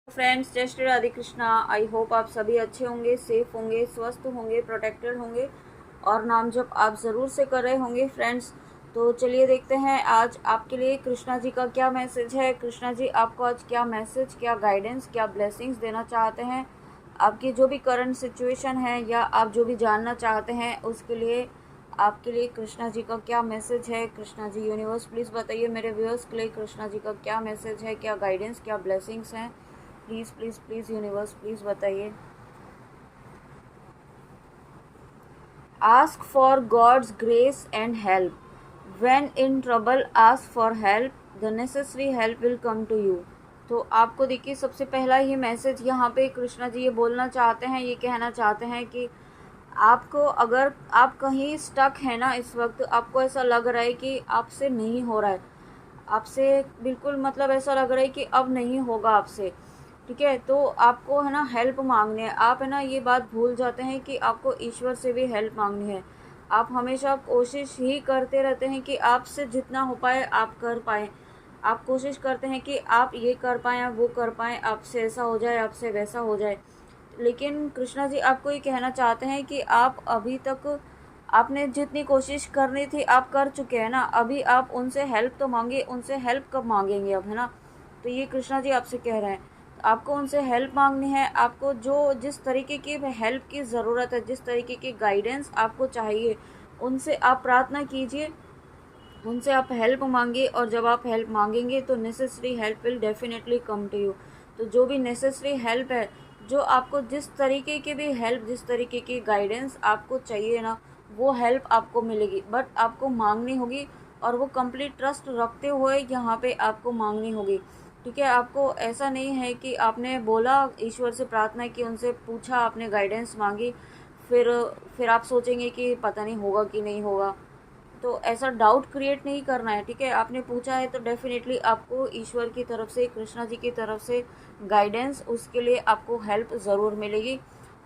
Friends, जय Shri Radhe Krishna. I hope आप सभी अच्छे होंगे, सेफ होंगे, स्वस्थ होंगे, प्रोटेक्टेड होंगे और नाम जप आप ज़रूर से कर रहे होंगे। फ्रेंड्स, तो चलिए देखते हैं आज आपके लिए कृष्णा जी का क्या मैसेज है। कृष्णा जी आपको आज क्या मैसेज, क्या गाइडेंस, क्या ब्लेसिंग्स देना चाहते हैं आपकी जो भी करंट सिचुएशन है या आप जो भी जानना चाहते हैं उसके लिए आपके लिए कृष्णा जी का क्या मैसेज है। कृष्णा जी, यूनिवर्स प्लीज़ बताइए मेरे व्यूअर्स के लिए कृष्णा जी का क्या मैसेज है, क्या गाइडेंस, क्या ब्लेसिंग्स हैं। Please please please universe please बताइए। Ask for God's grace and help. When in trouble ask for help, the necessary help will come to you. तो आपको देखिए, सबसे पहला ही मैसेज यहाँ पे कृष्णा जी ये बोलना चाहते हैं, ये कहना चाहते हैं कि आपको, अगर आप कहीं स्टक है ना, इस वक्त आपको ऐसा लग रहा है कि आपसे नहीं हो रहा है, आपसे बिल्कुल मतलब ऐसा लग रहा है कि अब नहीं होगा आपसे, ठीक है, तो आपको है ना हेल्प मांगनी है। आप है ना ये बात भूल जाते हैं कि आपको ईश्वर से भी हेल्प मांगनी है। आप हमेशा कोशिश ही करते रहते हैं कि आपसे जितना हो पाए आप कर पाएँ। आप कोशिश करते हैं कि आप ये कर पाएँ, वो कर पाएँ, आपसे ऐसा हो जाए, आपसे वैसा हो जाए। लेकिन कृष्णा जी आपको ये कहना चाहते हैं कि आप अभी तक आपने जितनी कोशिश करनी थी आप कर चुके हैं ना। अभी आप उनसे हेल्प तो मांगे, उनसे हेल्प कब मांगेंगे अब, है ना। तो ये कृष्णा जी आपसे कह रहे हैं, आपको उनसे हेल्प मांगनी है। आपको जो जिस तरीके की हेल्प की ज़रूरत है, जिस तरीके की गाइडेंस आपको चाहिए, उनसे आप प्रार्थना कीजिए, उनसे आप हेल्प मांगिए। और जब आप हेल्प मांगेंगे तो necessary help will definitely come to you. तो जो भी नेसेसरी हेल्प है, जो आपको जिस तरीके की भी हेल्प, जिस तरीके की गाइडेंस आपको चाहिए ना, वो हेल्प आपको मिलेगी। बट आपको मांगनी होगी और वो कंप्लीट ट्रस्ट रखते हुए यहाँ पे आपको मांगनी होगी, ठीक है। आपको ऐसा नहीं है कि आपने बोला, ईश्वर से प्रार्थना की, उनसे पूछा, आपने गाइडेंस मांगी, फिर फिर आप सोचेंगे कि पता नहीं होगा कि नहीं होगा। तो ऐसा डाउट क्रिएट नहीं करना है, ठीक है। आपने पूछा है तो डेफिनेटली आपको ईश्वर की तरफ से, कृष्णा जी की तरफ से गाइडेंस, उसके लिए आपको हेल्प ज़रूर मिलेगी।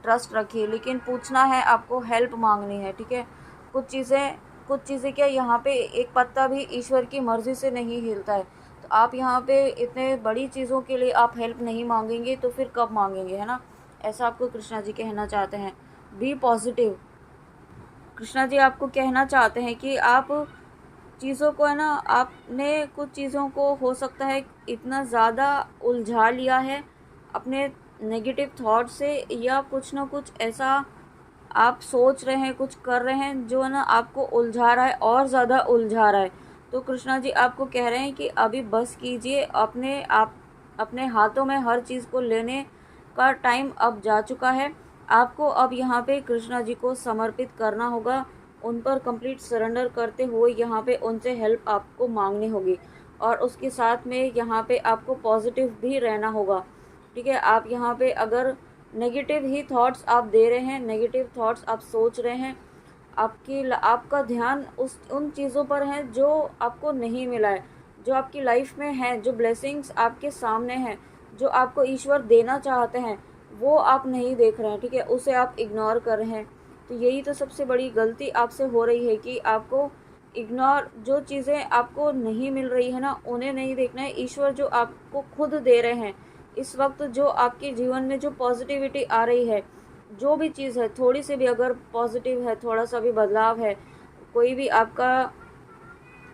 ट्रस्ट रखिए, लेकिन पूछना है आपको, हेल्प मांगनी है, ठीक है। कुछ चीज़ें क्या, यहाँ पे एक पत्ता भी ईश्वर की मर्ज़ी से नहीं हिलता है। तो आप यहाँ पे इतने बड़ी चीज़ों के लिए आप हेल्प नहीं मांगेंगे तो फिर कब मांगेंगे, है ना। ऐसा आपको कृष्णा जी कहना चाहते हैं। B positive. कृष्णा जी आपको कहना चाहते हैं कि आप चीज़ों को, है ना, आपने कुछ चीज़ों को हो सकता है इतना ज़्यादा उलझा लिया है अपने नेगेटिव थॉट से, या कुछ ना कुछ ऐसा आप सोच रहे हैं, कुछ कर रहे हैं जो है ना आपको उलझा रहा है और ज़्यादा उलझा रहा है। तो कृष्णा जी आपको कह रहे हैं कि अभी बस कीजिए, अपने हाथों में हर चीज़ को लेने का टाइम अब जा चुका है। आपको अब यहाँ पे कृष्णा जी को समर्पित करना होगा, उन पर कंप्लीट सरेंडर करते हुए यहाँ पे उनसे हेल्प आपको मांगनी होगी। और उसके साथ में यहाँ पे आपको पॉजिटिव भी रहना होगा, ठीक है। आप यहाँ पे अगर नेगेटिव ही थॉट्स आप दे रहे हैं, नेगेटिव थॉट्स आप सोच रहे हैं, आपका ध्यान उन चीज़ों पर है जो आपको नहीं मिला है, जो आपकी लाइफ में है, जो ब्लेसिंग्स आपके सामने हैं, जो आपको ईश्वर देना चाहते हैं, वो आप नहीं देख रहे हैं, ठीक है। उसे आप इग्नोर कर रहे हैं। तो यही तो सबसे बड़ी गलती आपसे हो रही है कि आपको इग्नोर, जो चीज़ें आपको नहीं मिल रही है ना, उन्हें नहीं देखना है। ईश्वर जो आपको खुद दे रहे हैं इस वक्त, जो आपके जीवन में जो पॉजिटिविटी आ रही है, जो भी चीज़ है, थोड़ी सी भी अगर पॉजिटिव है, थोड़ा सा भी बदलाव है, कोई भी आपका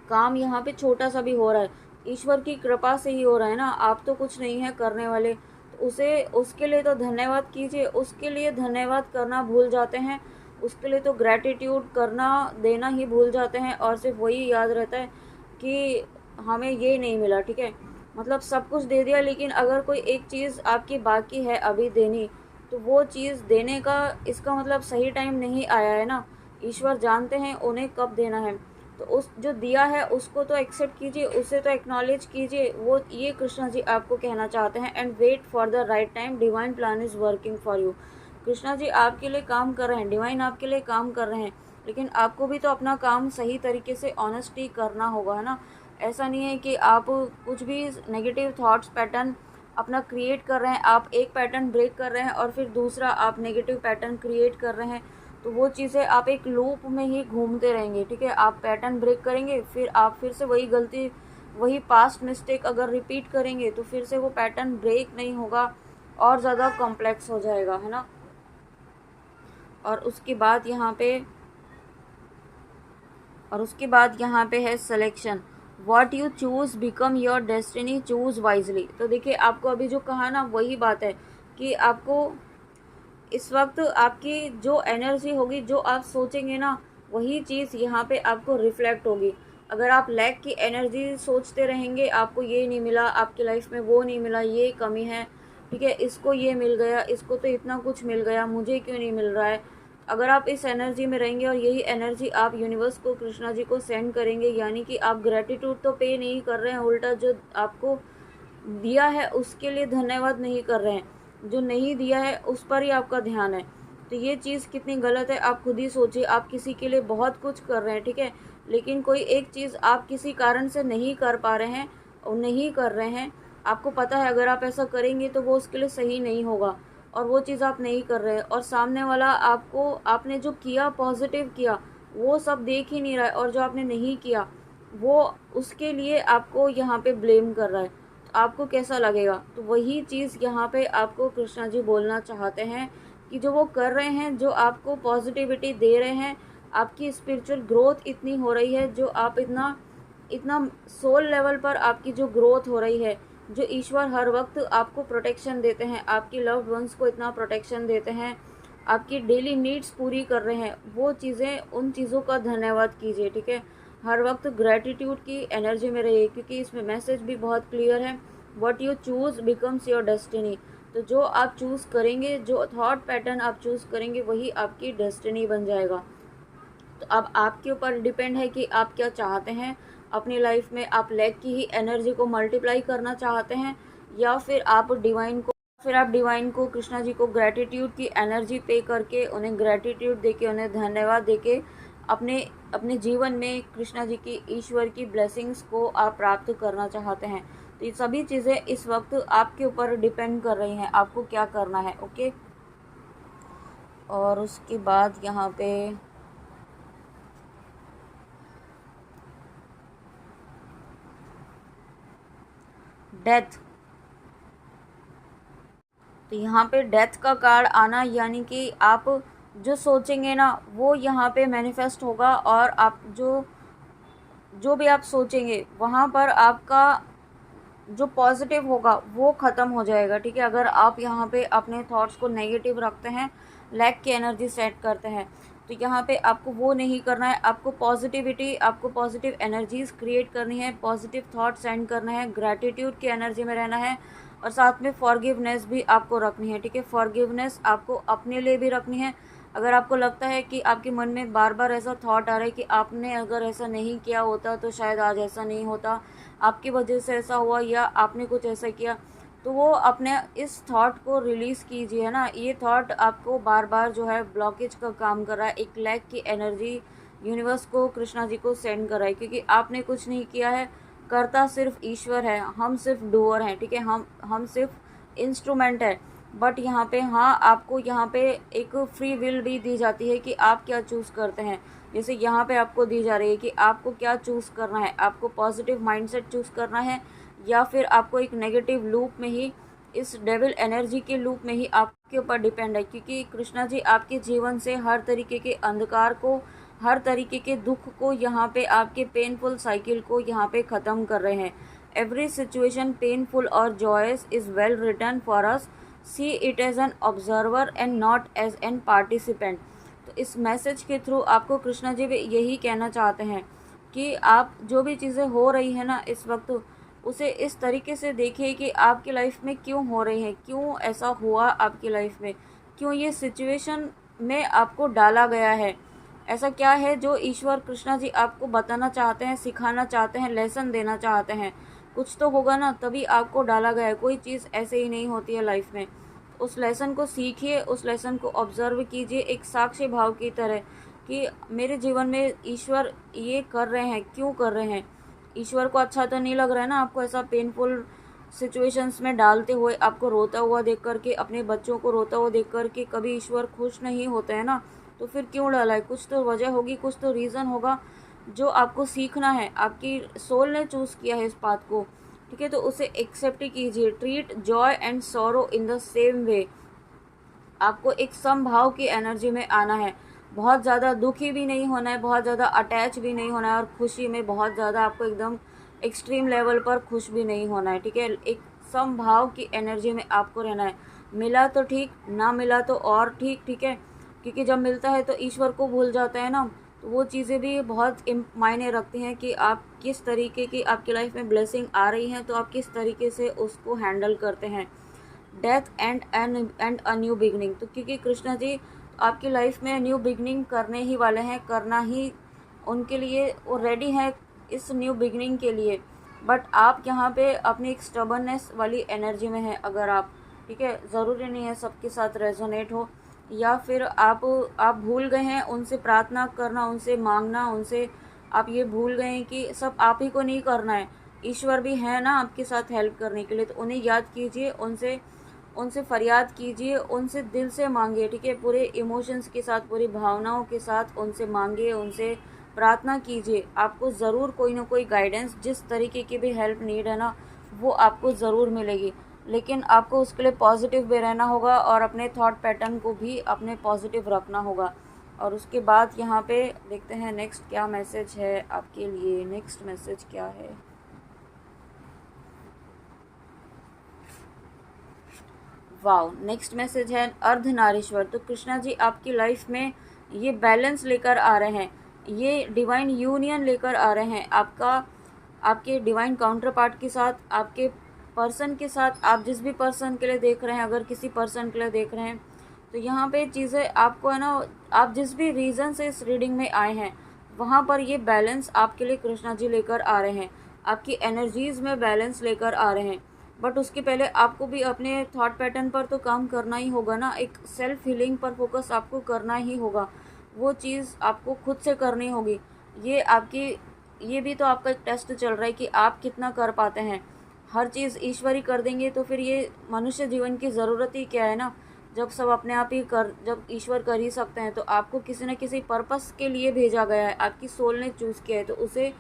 काम यहाँ पे छोटा सा भी हो रहा है, ईश्वर की कृपा से ही हो रहा है ना। आप तो कुछ नहीं है करने वाले, तो उसे, उसके लिए तो धन्यवाद कीजिए। उसके लिए धन्यवाद करना भूल जाते हैं, उसके लिए तो ग्रैटिट्यूड करना, देना ही भूल जाते हैं, और सिर्फ वही याद रहता है कि हमें ये नहीं मिला, ठीक है। मतलब सब कुछ दे दिया, लेकिन अगर कोई एक चीज़ आपकी बाकी है अभी देनी, तो वो चीज़ देने का, इसका मतलब सही टाइम नहीं आया है ना। ईश्वर जानते हैं उन्हें कब देना है। तो उस जो दिया है उसको तो एक्सेप्ट कीजिए, उसे तो एक्नॉलेज कीजिए। वो ये कृष्णा जी आपको कहना चाहते हैं। And wait for the right time, divine plan is working for you. Krishna ji आपके लिए काम कर रहे हैं, डिवाइन आपके लिए काम कर रहे हैं, लेकिन आपको भी तो अपना काम सही तरीके से ऑनेस्टली करना होगा, है ना। ऐसा नहीं है कि आप कुछ भी नेगेटिव थॉट्स पैटर्न अपना क्रिएट कर रहे हैं, आप एक पैटर्न ब्रेक कर रहे हैं और फिर दूसरा आप नेगेटिव पैटर्न क्रिएट कर रहे हैं। तो वो चीज़ें आप एक लूप में ही घूमते रहेंगे, ठीक है। आप पैटर्न ब्रेक करेंगे, फिर आप फिर से वही गलती वही पास्ट मिस्टेक अगर रिपीट करेंगे तो फिर से वो पैटर्न ब्रेक नहीं होगा और ज़्यादा कॉम्प्लेक्स हो जाएगा, है ना। और उसके बाद यहाँ पे है selection. What you choose become your destiny, choose wisely. तो देखिए आपको अभी जो कहा ना वही बात है कि आपको इस वक्त आपकी जो एनर्जी होगी, जो आप सोचेंगे ना, वही चीज़ यहाँ पे आपको रिफ्लेक्ट होगी। अगर आप लैक की एनर्जी सोचते रहेंगे, आपको ये नहीं मिला, आपकी लाइफ में वो नहीं मिला, ये कमी है, ठीक है, इसको ये मिल गया, इसको तो इतना कुछ मिल गया, मुझे क्यों नहीं मिल रहा है। अगर आप इस एनर्जी में रहेंगे और यही एनर्जी आप यूनिवर्स को, कृष्णा जी को सेंड करेंगे, यानी कि आप ग्रेटिट्यूड तो पे नहीं कर रहे हैं, उल्टा जो आपको दिया है उसके लिए धन्यवाद नहीं कर रहे हैं, जो नहीं दिया है उस पर ही आपका ध्यान है। तो ये चीज़ कितनी गलत है आप खुद ही सोचिए। आप किसी के लिए बहुत कुछ कर रहे हैं, ठीक है, लेकिन कोई एक चीज़ आप किसी कारण से नहीं कर पा रहे हैं और नहीं कर रहे हैं, आपको पता है अगर आप ऐसा करेंगे तो वो उसके लिए सही नहीं होगा, और वो चीज़ आप नहीं कर रहे हैं, और सामने वाला आपको, आपने जो किया पॉजिटिव किया वो सब देख ही नहीं रहा है, और जो आपने नहीं किया वो उसके लिए आपको यहाँ पे ब्लेम कर रहा है, तो आपको कैसा लगेगा। तो वही चीज़ यहाँ पे आपको कृष्णा जी बोलना चाहते हैं कि जो वो कर रहे हैं, जो आपको पॉजिटिविटी दे रहे हैं, आपकी स्पिरिचुअल ग्रोथ इतनी हो रही है, जो आप इतना इतना सोल लेवल पर आपकी जो ग्रोथ हो रही है, जो ईश्वर हर वक्त आपको प्रोटेक्शन देते हैं, आपकी लव्ड वंस को इतना प्रोटेक्शन देते हैं, आपकी डेली नीड्स पूरी कर रहे हैं, वो चीज़ें, उन चीज़ों का धन्यवाद कीजिए, ठीक है। हर वक्त ग्रेटिट्यूड की एनर्जी में रहिए, क्योंकि इसमें मैसेज भी बहुत क्लियर है, what you choose becomes your destiny. तो जो आप चूज़ करेंगे, जो थॉट पैटर्न आप चूज़ करेंगे, वही आपकी डेस्टिनी बन जाएगा। तो अब आपके ऊपर डिपेंड है कि आप क्या चाहते हैं अपनी लाइफ में। आप लैक की ही एनर्जी को मल्टीप्लाई करना चाहते हैं, या फिर आप डिवाइन को कृष्णा जी को ग्रेटिट्यूड की एनर्जी पे करके, उन्हें ग्रेटिट्यूड देके, उन्हें धन्यवाद देके अपने अपने जीवन में कृष्णा जी की, ईश्वर की ब्लेसिंग्स को आप प्राप्त करना चाहते हैं। तो ये सभी चीज़ें इस वक्त आपके ऊपर डिपेंड कर रही हैं, आपको क्या करना है। ओके, और उसके बाद यहाँ पे डेथ। तो यहाँ पे डेथ का कार्ड आना, यानी कि आप जो सोचेंगे ना वो यहाँ पे मैनिफेस्ट होगा, और आप जो भी आप सोचेंगे वहाँ पर आपका जो पॉजिटिव होगा वो ख़त्म हो जाएगा, ठीक है। अगर आप यहाँ पे अपने थॉट्स को नेगेटिव रखते हैं, लैक की एनर्जी सेट करते हैं, तो यहाँ पे आपको वो नहीं करना है। आपको पॉजिटिविटी, आपको पॉजिटिव एनर्जीज क्रिएट करनी है, पॉजिटिव थॉट सेंड करना है, ग्रैटिट्यूड की एनर्जी में रहना है, और साथ में फॉरगिवनेस भी आपको रखनी है, ठीक है। फॉरगिवनेस आपको अपने लिए भी रखनी है। अगर आपको लगता है कि आपके मन में बार बार ऐसा थॉट आ रहा है कि आपने अगर ऐसा नहीं किया होता तो शायद आज ऐसा नहीं होता, आपकी वजह से ऐसा हुआ, या आपने कुछ ऐसा किया, तो वो अपने इस थॉट को रिलीज़ कीजिए, है ना। ये थॉट आपको बार बार जो है ब्लॉकेज का काम कर रहा है, एक लैक की एनर्जी यूनिवर्स को, कृष्णा जी को सेंड कर रहा है, क्योंकि आपने कुछ नहीं किया है, करता सिर्फ ईश्वर है, हम सिर्फ डूअर हैं, ठीक है, हम सिर्फ इंस्ट्रूमेंट है। बट यहाँ पे हाँ, आपको यहाँ पे एक फ्री विल भी दी जाती है कि आप क्या चूज़ करते हैं। जैसे यहाँ पे आपको दी जा रही है कि आपको क्या चूज़ करना है, आपको पॉजिटिव माइंडसेट चूज़ करना है, या फिर आपको एक नेगेटिव लूप में ही, इस डेविल एनर्जी के लूप में ही आपके ऊपर डिपेंड है। क्योंकि कृष्णा जी आपके जीवन से हर तरीके के अंधकार को, हर तरीके के दुख को, यहाँ पे आपके पेनफुल साइकिल को यहाँ पे ख़त्म कर रहे हैं। एवरी सिचुएशन पेनफुल और joyous is well return for us, see it as an observer and not as a participant. तो इस मैसेज के थ्रू आपको कृष्णा जी भी यही कहना चाहते हैं कि आप जो भी चीज़ें हो रही हैं ना इस वक्त, उसे इस तरीके से देखिए कि आपकी लाइफ में क्यों हो रही है, क्यों ऐसा हुआ आपकी लाइफ में, क्यों ये सिचुएशन में आपको डाला गया है, ऐसा क्या है जो ईश्वर कृष्णा जी आपको बताना चाहते हैं, सिखाना चाहते हैं, लेसन देना चाहते हैं। कुछ तो होगा ना, तभी आपको डाला गया है। कोई चीज़ ऐसे ही नहीं होती है लाइफ में। उस लेसन को सीखिए, उस लेसन को ऑब्जर्व कीजिए एक साक्षी भाव की तरह कि मेरे जीवन में ईश्वर ये कर रहे हैं, क्यों कर रहे हैं। ईश्वर को अच्छा तो नहीं लग रहा है ना आपको ऐसा पेनफुल सिचुएशंस में डालते हुए, आपको रोता हुआ देख करके, अपने बच्चों को रोता हुआ देख करके कभी ईश्वर खुश नहीं होते हैं ना। तो फिर क्यों डाला है, कुछ तो वजह होगी, कुछ तो रीज़न होगा। जो आपको सीखना है, आपकी सोल ने चूज़ किया है इस बात को, ठीक है, तो उसे एक्सेप्ट कीजिए। Treat Joy and sorrow in the same way. आपको एक समभाव की एनर्जी में आना है, बहुत ज़्यादा दुखी भी नहीं होना है, बहुत ज़्यादा अटैच भी नहीं होना है, और खुशी में बहुत ज़्यादा आपको एकदम एक्सट्रीम लेवल पर खुश भी नहीं होना है, ठीक है। एक समभाव की एनर्जी में आपको रहना है। मिला तो ठीक, ना मिला तो और ठीक, ठीक है, क्योंकि जब मिलता है तो ईश्वर को भूल जाता है ना, तो वो चीज़ें भी बहुत मायने रखती हैं कि आप किस तरीके की आपकी लाइफ में ब्लेसिंग आ रही हैं, तो आप किस तरीके से उसको हैंडल करते हैं। Death and a new beginning, तो क्योंकि कृष्णा जी आपकी लाइफ में न्यू बिगनिंग करने ही वाले हैं, करना ही उनके लिए वो रेडी हैं इस न्यू बिगनिंग के लिए। बट आप यहाँ पे अपनी एक स्टबर्ननेस वाली एनर्जी में है अगर आप, ठीक है, ज़रूरी नहीं है सबके साथ रेजोनेट हो, या फिर आप भूल गए हैं उनसे प्रार्थना करना, उनसे मांगना, उनसे आप ये भूल गए हैं कि सब आप ही को नहीं करना है, ईश्वर भी है ना आपके साथ हेल्प करने के लिए। तो उन्हें याद कीजिए, उनसे उनसे फरियाद कीजिए, उनसे दिल से मांगिए, ठीक है, पूरे इमोशंस के साथ, पूरी भावनाओं के साथ उनसे मांगिए, उनसे प्रार्थना कीजिए। आपको ज़रूर कोई ना कोई गाइडेंस, जिस तरीके की भी हेल्प नीड है ना, वो आपको ज़रूर मिलेगी। लेकिन आपको उसके लिए पॉजिटिव भी रहना होगा और अपने थॉट पैटर्न को भी अपने पॉजिटिव रखना होगा। और उसके बाद यहाँ पे देखते हैं नेक्स्ट क्या मैसेज है आपके लिए। नेक्स्ट मैसेज क्या है? वाओ, नेक्स्ट मैसेज है अर्धनारीश्वर। तो कृष्णा जी आपकी लाइफ में ये बैलेंस लेकर आ रहे हैं, ये डिवाइन यूनियन लेकर आ रहे हैं आपके डिवाइन काउंटर पार्ट के साथ, आपके पर्सन के साथ। आप जिस भी पर्सन के लिए देख रहे हैं, अगर किसी पर्सन के लिए देख रहे हैं, तो यहाँ पे चीज़ें आपको है ना, आप जिस भी रीज़न से इस रीडिंग में आए हैं, वहाँ पर ये बैलेंस आपके लिए कृष्णा जी लेकर आ रहे हैं, आपकी एनर्जीज़ में बैलेंस लेकर आ रहे हैं। बट उसके पहले आपको भी अपने थॉट पैटर्न पर तो काम करना ही होगा ना, एक सेल्फ हीलिंग पर फोकस आपको करना ही होगा, वो चीज़ आपको खुद से करनी होगी। ये भी तो आपका एक टेस्ट चल रहा है कि आप कितना कर पाते हैं। हर चीज़ ईश्वर ही कर देंगे तो फिर ये मनुष्य जीवन की ज़रूरत ही क्या है ना, जब सब अपने आप ही जब ईश्वर कर ही सकते हैं, तो आपको किसी न किसी पर्पस के लिए भेजा गया है, आपकी सोल ने चूज़ किया है, तो उसे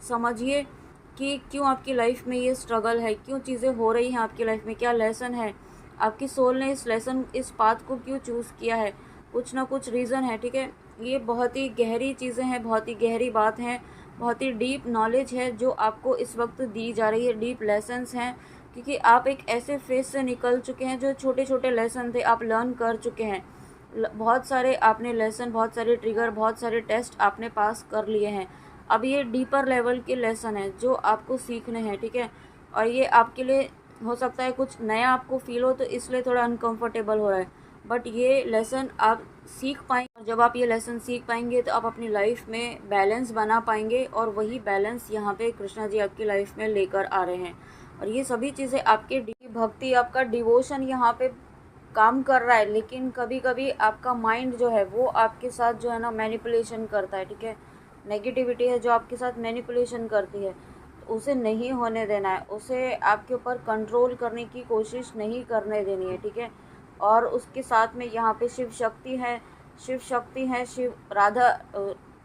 समझिए कि क्यों आपकी लाइफ में ये स्ट्रगल है, क्यों चीज़ें हो रही हैं आपकी लाइफ में, क्या लेसन है, आपकी सोल ने इस पाथ को क्यों चूज़ किया है, कुछ ना कुछ रीज़न है, ठीक है। ये बहुत ही गहरी चीज़ें हैं, बहुत ही गहरी बात हैं, बहुत ही डीप नॉलेज है जो आपको इस वक्त दी जा रही है, डीप लेसन्स हैं, क्योंकि आप एक ऐसे फेज से निकल चुके हैं जो छोटे छोटे लेसन थे आप लर्न कर चुके हैं। बहुत सारे आपने लेसन, बहुत सारे ट्रिगर, बहुत सारे टेस्ट आपने पास कर लिए हैं। अब ये डीपर लेवल के लेसन है जो आपको सीखने हैं, ठीक है। और ये आपके लिए हो सकता है कुछ नया आपको फील हो, तो इसलिए थोड़ा अनकंफर्टेबल हो रहा है, बट ये लेसन आप सीख पाएंगे। और जब आप ये लेसन सीख पाएंगे तो आप अपनी लाइफ में बैलेंस बना पाएंगे, और वही बैलेंस यहाँ पे कृष्णा जी आपकी लाइफ में लेकर आ रहे हैं। और ये सभी चीज़ें आपके भक्ति, आपका डिवोशन यहाँ पे काम कर रहा है, लेकिन कभी कभी आपका माइंड जो है वो आपके साथ जो है ना मैनिपुलेशन करता है, ठीक है। नेगेटिविटी है जो आपके साथ मैनिपुलेशन करती है, तो उसे नहीं होने देना है, उसे आपके ऊपर कंट्रोल करने की कोशिश नहीं करने देनी है, ठीक है। और उसके साथ में यहाँ पे शिव शक्ति है, शिव राधा,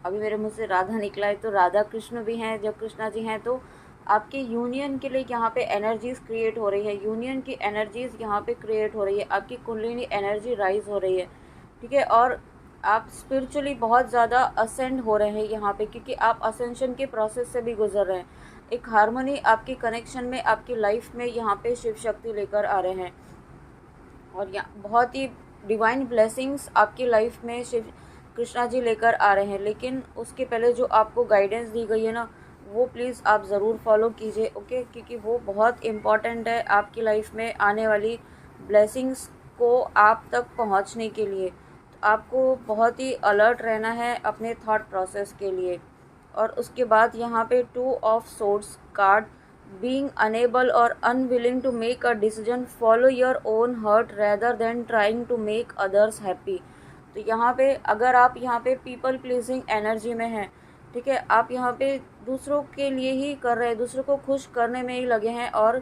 अभी मेरे मुँह से राधा निकला है, तो राधा कृष्ण भी हैं, जब कृष्णा जी हैं, तो आपके यूनियन के लिए यहाँ पे एनर्जीज़ क्रिएट हो रही है, यूनियन की एनर्जीज़ यहाँ पे क्रिएट हो रही है, आपकी कुंडलिनी एनर्जी राइज हो रही है, ठीक है। और आप स्पिरिचुअली बहुत ज़्यादा असेंड हो रहे हैं यहाँ पे, क्योंकि आप असेंशन के प्रोसेस से भी गुजर रहे हैं। एक हार्मनी आपकी कनेक्शन में, आपकी लाइफ में यहाँ पे शिव शक्ति लेकर आ रहे हैं, और यहाँ बहुत ही डिवाइन ब्लेसिंग्स आपकी लाइफ में शिव कृष्णा जी लेकर आ रहे हैं। लेकिन उसके पहले जो आपको गाइडेंस दी गई है ना, वो प्लीज़ आप ज़रूर फॉलो कीजिए, ओके, क्योंकि वो बहुत इम्पॉर्टेंट है आपकी लाइफ में आने वाली ब्लेसिंग्स को आप तक पहुंचने के लिए। तो आपको बहुत ही अलर्ट रहना है अपने थॉट प्रोसेस के लिए। और उसके बाद यहाँ पे 2 of swords card, being unable or unwilling to make a decision, follow your own heart rather than trying to make others happy। तो यहाँ पे अगर आप यहाँ पे पीपल प्लीजिंग एनर्जी में हैं, ठीक है, आप यहाँ पे दूसरों के लिए ही कर रहे हैं, दूसरों को खुश करने में ही लगे हैं, और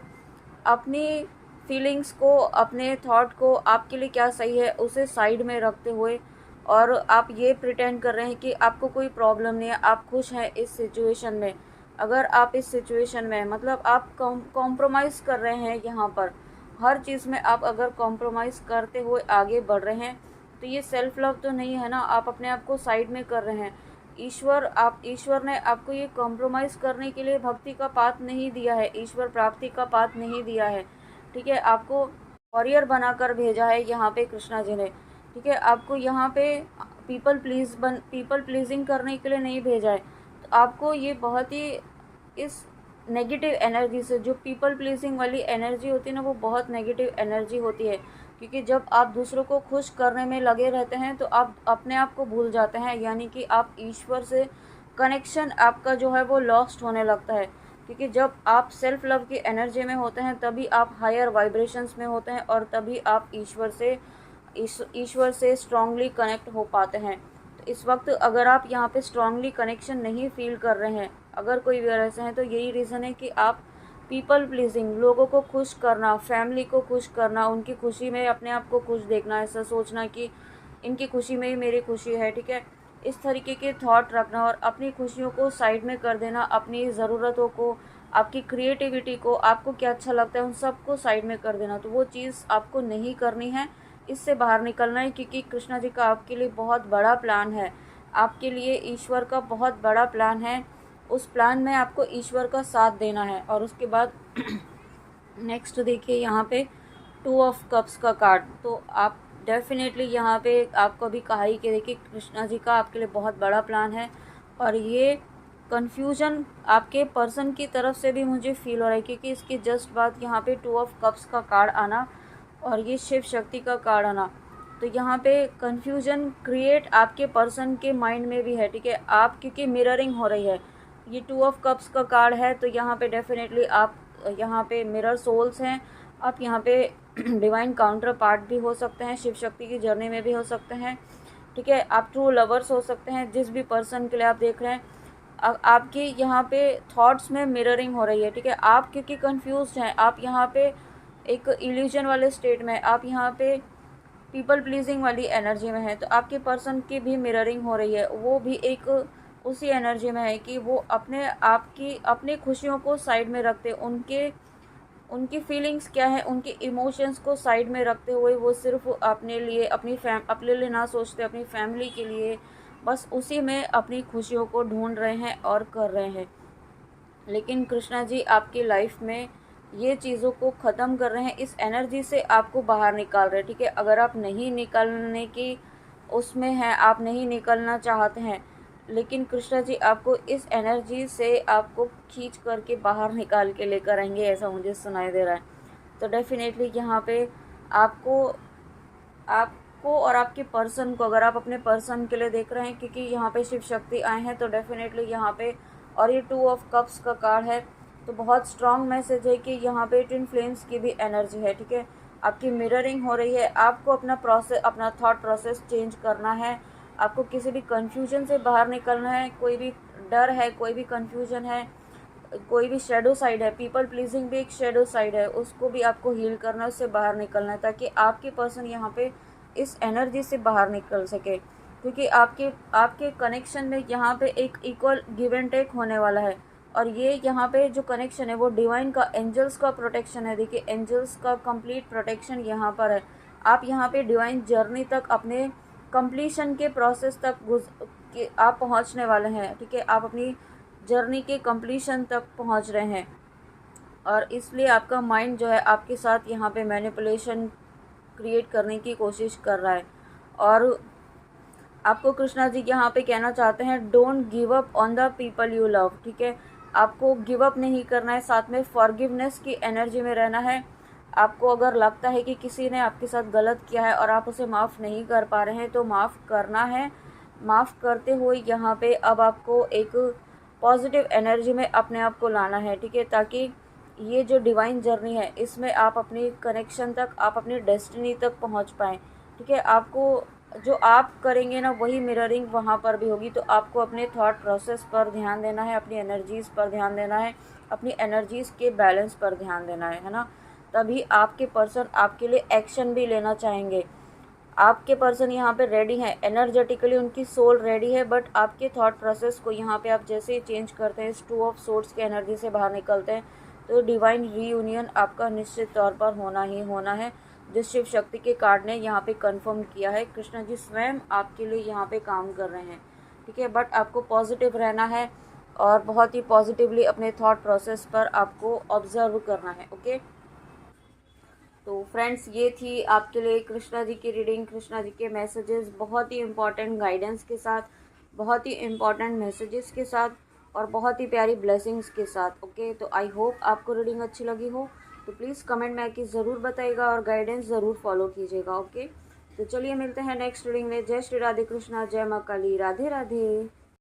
अपनी फीलिंग्स को, अपने थॉट को, आपके लिए क्या सही है उसे साइड में रखते हुए और आप ये प्रिटेंड कर रहे हैं कि आपको कोई प्रॉब्लम नहीं है, आप खुश हैं इस सिचुएशन में। अगर आप इस सिचुएशन में मतलब आप कॉम्प्रोमाइज़ कर रहे हैं, यहाँ पर हर चीज़ में आप अगर कॉम्प्रोमाइज़ करते हुए आगे बढ़ रहे हैं, तो ये सेल्फ लव तो नहीं है ना, आप अपने आप को साइड में कर रहे हैं। ईश्वर ने आपको ये कॉम्प्रोमाइज़ करने के लिए भक्ति का पाथ नहीं दिया है, ईश्वर प्राप्ति का पाथ नहीं दिया है, ठीक है। आपको वॉरियर बनाकर भेजा है यहाँ पे कृष्णा जी ने, ठीक है। आपको यहाँ पे पीपल प्लीजिंग करने के लिए नहीं भेजा है। तो आपको ये बहुत ही इस नेगेटिव एनर्जी से, जो पीपल प्लीजिंग वाली एनर्जी होती है ना, वो बहुत नेगेटिव एनर्जी होती है, क्योंकि जब आप दूसरों को खुश करने में लगे रहते हैं तो आप अपने आप को भूल जाते हैं, यानी कि आप ईश्वर से कनेक्शन आपका जो है वो लॉस्ट होने लगता है। क्योंकि जब आप सेल्फ लव की एनर्जी में होते हैं तभी आप हायर वाइब्रेशंस में होते हैं, और तभी आप ईश्वर से स्ट्रांगली कनेक्ट हो पाते हैं। तो इस वक्त अगर आप यहाँ पे स्ट्रांगली कनेक्शन नहीं फील कर रहे हैं, अगर कोई भी ऐसे हैं, तो यही रीज़न है कि आप पीपल प्लीजिंग, लोगों को खुश करना, फैमिली को खुश करना, उनकी खुशी में अपने आप को खुश देखना, ऐसा सोचना कि इनकी खुशी में ही मेरी खुशी है, ठीक है। इस तरीके के थॉट रखना और अपनी खुशियों को साइड में कर देना, अपनी ज़रूरतों को, आपकी क्रिएटिविटी को, आपको क्या अच्छा लगता है उन सबको साइड में कर देना, तो वो चीज़ आपको नहीं करनी है। इससे बाहर निकलना है, क्योंकि कृष्णा जी का आपके लिए बहुत बड़ा प्लान है, आपके लिए ईश्वर का बहुत बड़ा प्लान है। उस प्लान में आपको ईश्वर का साथ देना है। और उसके बाद नेक्स्ट देखिए यहाँ पे 2 ऑफ कप्स का कार्ड। तो आप डेफिनेटली यहाँ पे आपको भी कहा ही कि देखिए कृष्णा जी का आपके लिए बहुत बड़ा प्लान है, और ये कन्फ्यूजन आपके पर्सन की तरफ से भी मुझे फील हो रहा है, क्योंकि इसकी जस्ट बात यहाँ पे 2 ऑफ कप्स का कार्ड आना और ये शिव शक्ति का कार्ड आना, तो यहाँ पे कन्फ्यूजन क्रिएट आपके पर्सन के माइंड में भी है, ठीक है। आप क्योंकि मिररिंग हो रही है, ये 2 ऑफ कप्स का कार्ड है, तो यहाँ पे डेफिनेटली आप यहाँ पे मिरर सोल्स हैं, आप यहाँ पे डिवाइन काउंटर पार्ट भी हो सकते हैं, शिव शक्ति की जर्नी में भी हो सकते हैं, ठीक है। आप ट्रू लवर्स हो सकते हैं, जिस भी पर्सन के लिए आप देख रहे हैं। आपकी यहाँ पे थॉट्स में मिररिंग हो रही है, ठीक है। आप क्योंकि कंफ्यूज हैं, आप यहाँ पे एक इल्यूजन वाले स्टेट में, आप यहाँ पे पीपल प्लीजिंग वाली एनर्जी में है, तो आपके पर्सन की भी मिररिंग हो रही है, वो भी एक उसी एनर्जी में है कि वो अपनी खुशियों को साइड में रखते, उनकी फीलिंग्स क्या है, उनके इमोशंस को साइड में रखते हुए वो सिर्फ अपने लिए अपने लिए ना सोचते, अपनी फैमिली के लिए बस उसी में अपनी खुशियों को ढूंढ रहे हैं और कर रहे हैं। लेकिन कृष्णा जी आपकी लाइफ में ये चीज़ों को ख़त्म कर रहे हैं, इस एनर्जी से आपको बाहर निकाल रहे हैं, ठीक है। अगर आप नहीं निकलने की उसमें हैं, आप नहीं निकलना चाहते हैं, लेकिन कृष्णा जी आपको इस एनर्जी से आपको खींच करके बाहर निकाल के लेकर आएंगे, ऐसा मुझे सुनाई दे रहा है। तो डेफिनेटली यहाँ पे आपको आपको और आपके पर्सन को, अगर आप अपने पर्सन के लिए देख रहे हैं, क्योंकि यहाँ पे शिव शक्ति आए हैं, तो डेफिनेटली यहाँ पे, और ये 2 ऑफ कप्स का कार्ड है, तो बहुत स्ट्रॉन्ग मैसेज है कि यहाँ पे ट्विन फ्लेम्स की भी एनर्जी है, ठीक है। आपकी मिररिंग हो रही है, आपको अपना थॉट प्रोसेस चेंज करना है, आपको किसी भी कन्फ्यूजन से बाहर निकलना है, कोई भी डर है, कोई भी कन्फ्यूजन है, कोई भी शेडो साइड है, पीपल प्लीजिंग भी एक शेडो साइड है, उसको भी आपको हील करना है, उससे बाहर निकलना है, ताकि आपके पर्सन यहाँ पे इस एनर्जी से बाहर निकल सके। क्योंकि आपके कनेक्शन में यहाँ पे एक इक्वल गिव एंड टेक होने वाला है, और ये यहाँ पे जो कनेक्शन है वो डिवाइन का, एंजल्स का प्रोटेक्शन है। देखिए एंजल्स का कंप्लीट प्रोटेक्शन यहाँ पर है। आप यहाँ पे डिवाइन जर्नी तक, अपने कंप्लीशन के प्रोसेस तक आप पहुँचने वाले हैं, ठीक है। आप अपनी जर्नी के कंप्लीशन तक पहुँच रहे हैं, और इसलिए आपका माइंड जो है आपके साथ यहाँ पे मैनिपुलेशन क्रिएट करने की कोशिश कर रहा है। और आपको कृष्णा जी यहाँ पे कहना चाहते हैं, don't give up on the people you love, ठीक है। आपको गिव अप नहीं करना है, साथ में फॉरगिवनेस की एनर्जी में रहना है। आपको अगर लगता है कि किसी ने आपके साथ गलत किया है और आप उसे माफ़ नहीं कर पा रहे हैं, तो माफ़ करना है। माफ़ करते हुए यहाँ पे अब आपको एक पॉजिटिव एनर्जी में अपने आप को लाना है, ठीक है, ताकि ये जो डिवाइन जर्नी है इसमें आप अपनी कनेक्शन तक, आप अपनी डेस्टिनी तक पहुँच पाएँ, ठीक है। आपको जो आप करेंगे ना वही मिररिंग वहाँ पर भी होगी। तो आपको अपने थॉट प्रोसेस पर ध्यान देना है, अपनी एनर्जीज़ पर ध्यान देना है, अपनी एनर्जीज़ के बैलेंस पर ध्यान देना है ना। तभी आपके पर्सन आपके लिए एक्शन भी लेना चाहेंगे। आपके पर्सन यहाँ पे रेडी है, एनर्जेटिकली उनकी सोल रेडी है, बट आपके थॉट प्रोसेस को यहाँ पे आप जैसे ही चेंज करते हैं, इस 2 ऑफ सोर्ड्स के एनर्जी से बाहर निकलते हैं, तो डिवाइन रीयूनियन आपका निश्चित तौर पर होना ही होना है, जिस शिव शक्ति के कार्ड ने यहाँ पे कंफर्म किया है। कृष्णा जी स्वयं आपके लिए यहाँ पे काम कर रहे हैं, ठीक है। बट आपको पॉजिटिव रहना है और बहुत ही पॉजिटिवली अपने थॉट प्रोसेस पर आपको ऑब्जर्व करना है, ओके। तो फ्रेंड्स, ये थी आपके लिए कृष्णा जी की रीडिंग, कृष्णा जी के मैसेजेस, बहुत ही इंपॉर्टेंट गाइडेंस के साथ, बहुत ही इंपॉर्टेंट मैसेजेस के साथ और बहुत ही प्यारी ब्लेसिंग्स के साथ, ओके। तो आई होप आपको रीडिंग अच्छी लगी हो, तो प्लीज़ कमेंट में आके ज़रूर बताइएगा और गाइडेंस ज़रूर फॉलो कीजिएगा, ओके। तो चलिए मिलते हैं नेक्स्ट रीडिंग में। जय श्री राधे कृष्णा, जय माँ काली, राधे राधे।